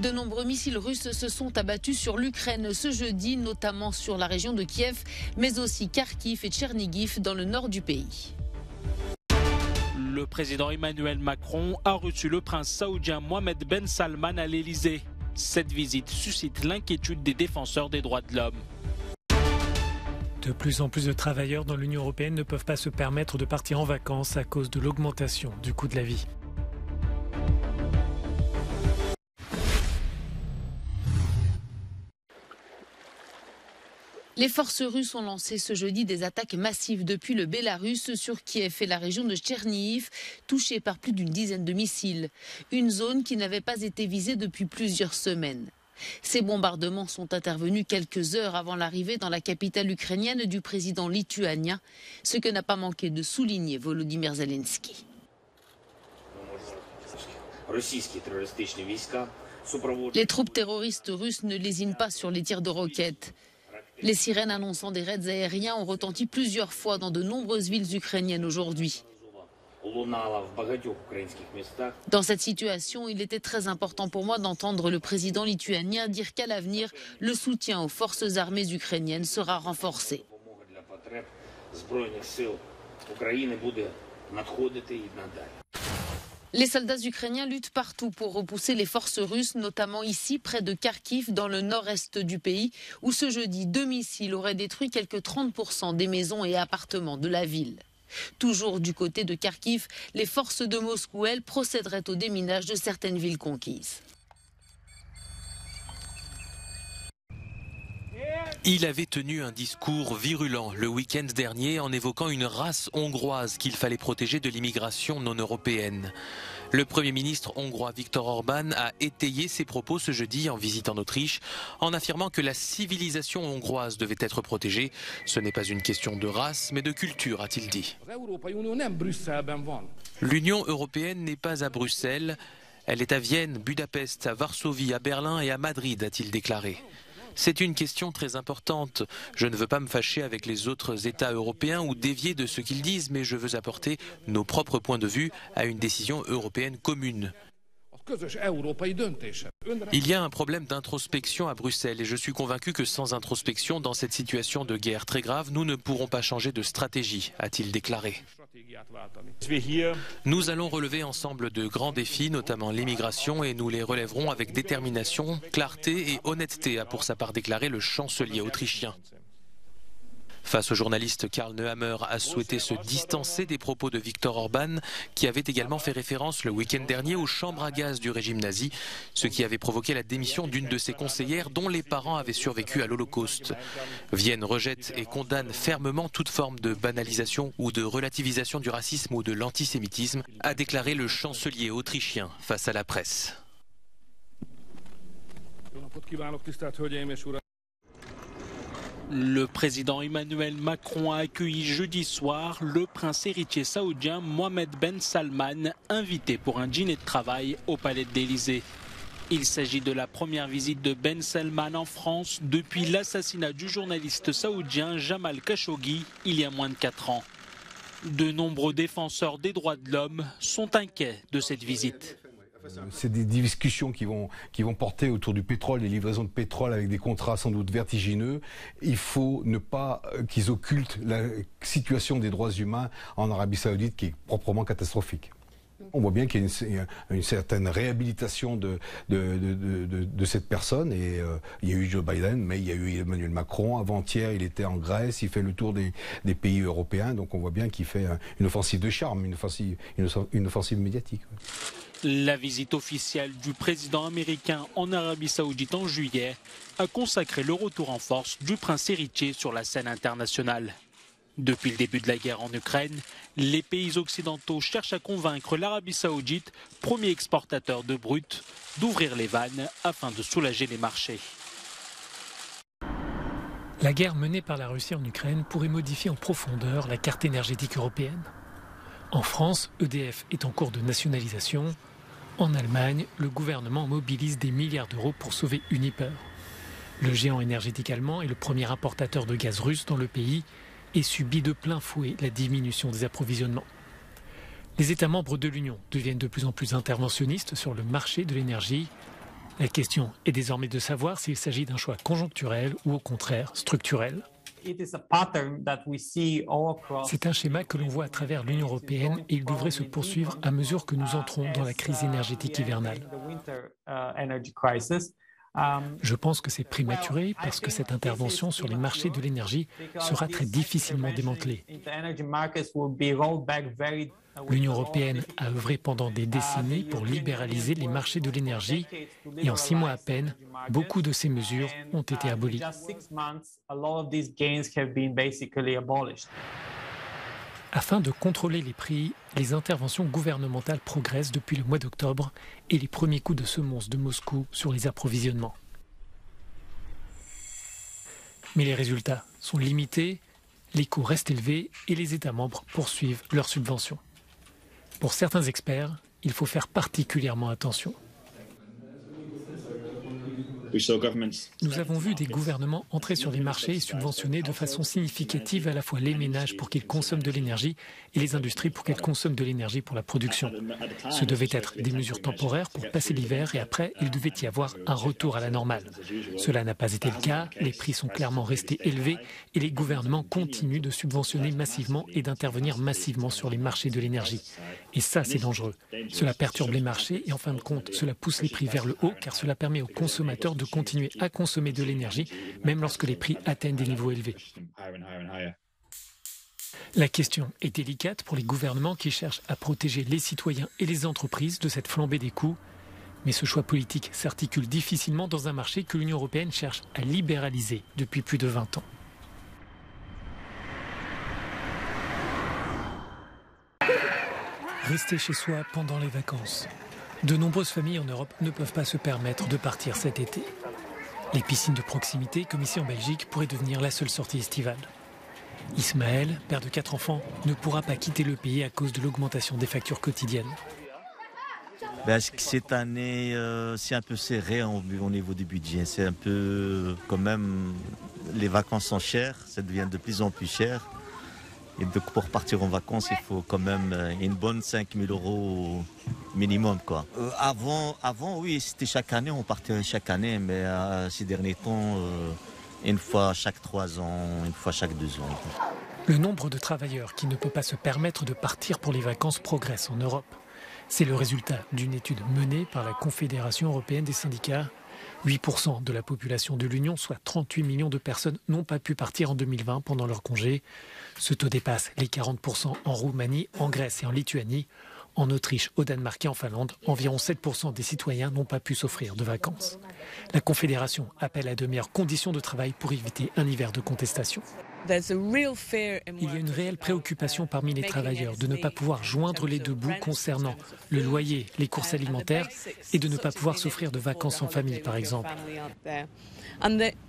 De nombreux missiles russes se sont abattus sur l'Ukraine ce jeudi, notamment sur la région de Kiev, mais aussi Kharkiv et Tchernigiv dans le nord du pays. Le président Emmanuel Macron a reçu le prince saoudien Mohammed Ben Salman à l'Elysée. Cette visite suscite l'inquiétude des défenseurs des droits de l'homme. De plus en plus de travailleurs dans l'Union européenne ne peuvent pas se permettre de partir en vacances à cause de l'augmentation du coût de la vie. Les forces russes ont lancé ce jeudi des attaques massives depuis le Bélarus sur Kiev et la région de Tchernihiv, touchée par plus d'une dizaine de missiles. Une zone qui n'avait pas été visée depuis plusieurs semaines. Ces bombardements sont intervenus quelques heures avant l'arrivée dans la capitale ukrainienne du président lituanien, ce que n'a pas manqué de souligner Volodymyr Zelensky. Les troupes terroristes russes ne lésinent pas sur les tirs de roquettes. Les sirènes annonçant des raids aériens ont retenti plusieurs fois dans de nombreuses villes ukrainiennes aujourd'hui. Dans cette situation, il était très important pour moi d'entendre le président lituanien dire qu'à l'avenir, le soutien aux forces armées ukrainiennes sera renforcé. Les soldats ukrainiens luttent partout pour repousser les forces russes, notamment ici, près de Kharkiv, dans le nord-est du pays, où ce jeudi, 2 missiles auraient détruit quelques 30% des maisons et appartements de la ville. Toujours du côté de Kharkiv, les forces de Moscou, elles, procéderaient au déminage de certaines villes conquises. Il avait tenu un discours virulent le week-end dernier en évoquant une race hongroise qu'il fallait protéger de l'immigration non européenne. Le Premier ministre hongrois Viktor Orban a étayé ses propos ce jeudi en visite en Autriche en affirmant que la civilisation hongroise devait être protégée. Ce n'est pas une question de race mais de culture, a-t-il dit. L'Union européenne n'est pas à Bruxelles, elle est à Vienne, Budapest, à Varsovie, à Berlin et à Madrid, a-t-il déclaré. C'est une question très importante. Je ne veux pas me fâcher avec les autres États européens ou dévier de ce qu'ils disent, mais je veux apporter nos propres points de vue à une décision européenne commune. Il y a un problème d'introspection à Bruxelles et je suis convaincu que sans introspection, dans cette situation de guerre très grave, nous ne pourrons pas changer de stratégie, a-t-il déclaré. Nous allons relever ensemble de grands défis, notamment l'immigration, et nous les relèverons avec détermination, clarté et honnêteté, a pour sa part déclaré le chancelier autrichien. Face au journaliste, Karl Nehammer a souhaité se distancer des propos de Viktor Orban, qui avait également fait référence le week-end dernier aux chambres à gaz du régime nazi, ce qui avait provoqué la démission d'une de ses conseillères dont les parents avaient survécu à l'Holocauste. Vienne rejette et condamne fermement toute forme de banalisation ou de relativisation du racisme ou de l'antisémitisme, a déclaré le chancelier autrichien face à la presse. Le président Emmanuel Macron a accueilli jeudi soir le prince héritier saoudien Mohammed Ben Salman, invité pour un dîner de travail au palais de l'Élysée. Il s'agit de la première visite de Ben Salman en France depuis l'assassinat du journaliste saoudien Jamal Khashoggi il y a moins de 4 ans. De nombreux défenseurs des droits de l'homme sont inquiets de cette visite. C'est des discussions qui vont porter autour du pétrole, des livraisons de pétrole avec des contrats sans doute vertigineux. Il faut ne pas qu'ils occultent la situation des droits humains en Arabie Saoudite qui est proprement catastrophique. On voit bien qu'il y a une certaine réhabilitation de cette personne et il y a eu Joe Biden, mais il y a eu Emmanuel Macron. Avant-hier, il était en Grèce, il fait le tour des pays européens, donc on voit bien qu'il fait une offensive de charme, une offensive médiatique. La visite officielle du président américain en Arabie Saoudite en juillet a consacré le retour en force du prince héritier sur la scène internationale. Depuis le début de la guerre en Ukraine, les pays occidentaux cherchent à convaincre l'Arabie Saoudite, premier exportateur de brut, d'ouvrir les vannes afin de soulager les marchés. La guerre menée par la Russie en Ukraine pourrait modifier en profondeur la carte énergétique européenne. En France, EDF est en cours de nationalisation. En Allemagne, le gouvernement mobilise des milliards d'euros pour sauver Uniper. Le géant énergétique allemand est le premier importateur de gaz russe dans le pays et subit de plein fouet la diminution des approvisionnements. Les États membres de l'Union deviennent de plus en plus interventionnistes sur le marché de l'énergie. La question est désormais de savoir s'il s'agit d'un choix conjoncturel ou au contraire structurel. C'est un schéma que l'on voit à travers l'Union européenne et il devrait se poursuivre à mesure que nous entrons dans la crise énergétique hivernale. Je pense que c'est prématuré parce que cette intervention sur les marchés de l'énergie sera très difficilement démantelée. L'Union européenne a œuvré pendant des décennies pour libéraliser les marchés de l'énergie et en 6 mois à peine, beaucoup de ces mesures ont été abolies. Afin de contrôler les prix, les interventions gouvernementales progressent depuis le mois d'octobre et les premiers coups de semonce de Moscou sur les approvisionnements. Mais les résultats sont limités, les coûts restent élevés et les États membres poursuivent leurs subventions. Pour certains experts, il faut faire particulièrement attention. Nous avons vu des gouvernements entrer sur les marchés et subventionner de façon significative à la fois les ménages pour qu'ils consomment de l'énergie et les industries pour qu'elles consomment de l'énergie pour la production. Ce devaient être des mesures temporaires pour passer l'hiver et après, il devait y avoir un retour à la normale. Cela n'a pas été le cas, les prix sont clairement restés élevés et les gouvernements continuent de subventionner massivement et d'intervenir massivement sur les marchés de l'énergie. Et ça, c'est dangereux. Cela perturbe les marchés et en fin de compte, cela pousse les prix vers le haut car cela permet aux consommateurs de continuer à consommer de l'énergie, même lorsque les prix atteignent des niveaux élevés. La question est délicate pour les gouvernements qui cherchent à protéger les citoyens et les entreprises de cette flambée des coûts. Mais ce choix politique s'articule difficilement dans un marché que l'Union européenne cherche à libéraliser depuis plus de 20 ans. Rester chez soi pendant les vacances. De nombreuses familles en Europe ne peuvent pas se permettre de partir cet été. Les piscines de proximité, comme ici en Belgique, pourraient devenir la seule sortie estivale. Ismaël, père de 4 enfants, ne pourra pas quitter le pays à cause de l'augmentation des factures quotidiennes. Cette année, c'est un peu serré au niveau du budget. C'est un peu, quand même, les vacances sont chères, ça devient de plus en plus cher. Et donc pour partir en vacances, il faut quand même une bonne 5 000 € minimum, quoi. Avant, oui, c'était chaque année, on partait chaque année, mais ces derniers temps, une fois chaque 3 ans, une fois chaque 2 ans. Le nombre de travailleurs qui ne peut pas se permettre de partir pour les vacances progresse en Europe. C'est le résultat d'une étude menée par la Confédération européenne des syndicats. 8% de la population de l'Union, soit 38 millions de personnes, n'ont pas pu partir en 2020 pendant leur congé. Ce taux dépasse les 40% en Roumanie, en Grèce et en Lituanie. En Autriche, au Danemark et en Finlande, environ 7% des citoyens n'ont pas pu s'offrir de vacances. La Confédération appelle à de meilleures conditions de travail pour éviter un hiver de contestation. Il y a une réelle préoccupation parmi les travailleurs de ne pas pouvoir joindre les deux bouts concernant le loyer, les courses alimentaires et de ne pas pouvoir s'offrir de vacances en famille, par exemple.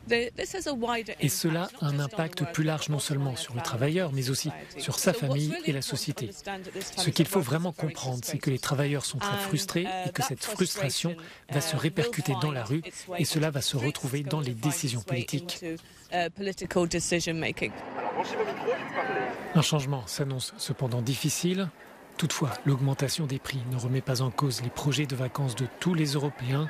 Et cela a un impact plus large non seulement sur le travailleur, mais aussi sur sa famille et la société. Ce qu'il faut vraiment comprendre, c'est que les travailleurs sont très frustrés et que cette frustration va se répercuter dans la rue et cela va se retrouver dans les décisions politiques. Un changement s'annonce cependant difficile. Toutefois, l'augmentation des prix ne remet pas en cause les projets de vacances de tous les Européens.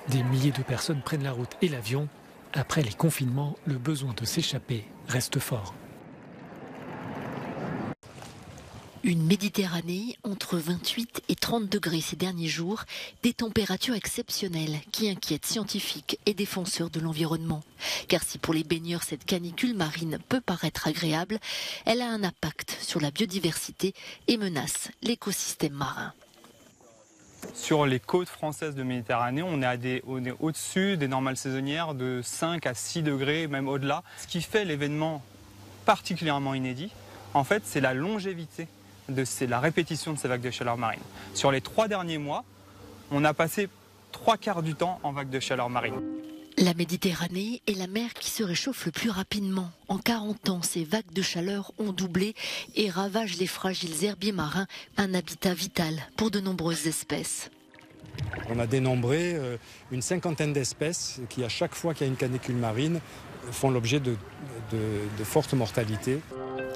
Des milliers de personnes prennent la route et l'avion. Après les confinements, le besoin de s'échapper reste fort. Une Méditerranée entre 28 et 30 degrés ces derniers jours, des températures exceptionnelles qui inquiètent scientifiques et défenseurs de l'environnement. Car si pour les baigneurs cette canicule marine peut paraître agréable, elle a un impact sur la biodiversité et menace l'écosystème marin. Sur les côtes françaises de Méditerranée, on est au-dessus des normales saisonnières de 5 à 6 degrés, même au-delà. Ce qui fait l'événement particulièrement inédit, en fait, c'est la longévité. C'est la répétition de ces vagues de chaleur marine. Sur les 3 derniers mois, on a passé 3/4 du temps en vagues de chaleur marine. La Méditerranée est la mer qui se réchauffe le plus rapidement. En 40 ans, ces vagues de chaleur ont doublé et ravagent les fragiles herbiers marins, un habitat vital pour de nombreuses espèces. On a dénombré une 50aine d'espèces qui, à chaque fois qu'il y a une canicule marine, font l'objet de fortes mortalités.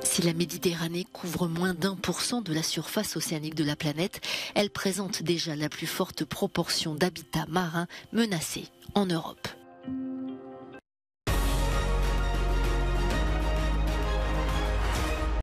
Si la Méditerranée couvre moins d'1% de la surface océanique de la planète, elle présente déjà la plus forte proportion d'habitats marins menacés en Europe.